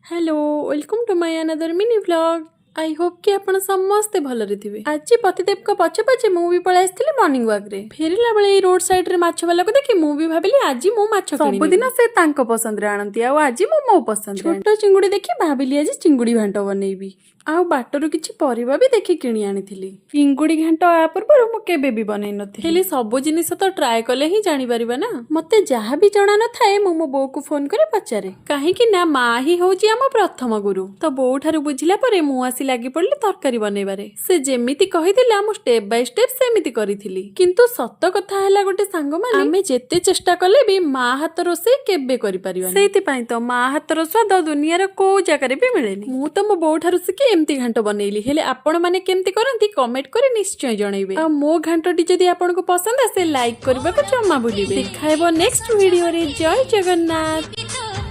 Hello welcome to my another mini vlog. I hope कि आपण समस्ते भलरे थिबे। आज पतिदेव को पछे पछे मु भी पळाई आस्थिली मॉर्निंग वॉक रे। फेरिला बेले रोड साइड रे माछ वाला को देखि मु भी भाबिली आज मु माछ किनिबी। सब दिन से तांको पसंद रे आनंती आ आज मो पसंद रे। छोटो चिंगुडी देखि भाबिली आज चिंगुडी घांट बनेइबी। आउ बाटरु किछि परिबा भी देखि किणी आनिथिली। चिंगुडी घांट आ पूर्व मु केबे भी बनै नथि। हेले सब जिनिस तो ट्राई कले ही जानि परिबा ना। मते जहा भी जणा न थाए मु मो बो को फोन करे पचारे काहे कि ना मा ही होची हम प्रथम गुरु। तो बो ठारु बुझिला परे मु आसी लागी पड़ली तरकारी बनेबारे। से जेमिति कहिथिला मु स्टेप बाय स्टेप सेमिति करिथिली। किंतु सत्य कथा हैला गोटे सांग माने आमे जेते चेष्टा कले भी मा हाथ रोसे केबे करि परिबानी। सेति पई तो मा हाथ रो स्वाद दुनियार को जगह भी मिलेनी। मु तो मो बो ठारु सिके एमती घांट बनैली। हेले आपण माने केमती करंती कमेंट करे निश्चय जणैबे। आ मो घांटटी जदि आपण को पसंद आसे लाइक करबा को जम्मा भूलिबे। देखाइबो नेक्स्ट वीडियो रे। जय जगन्नाथ।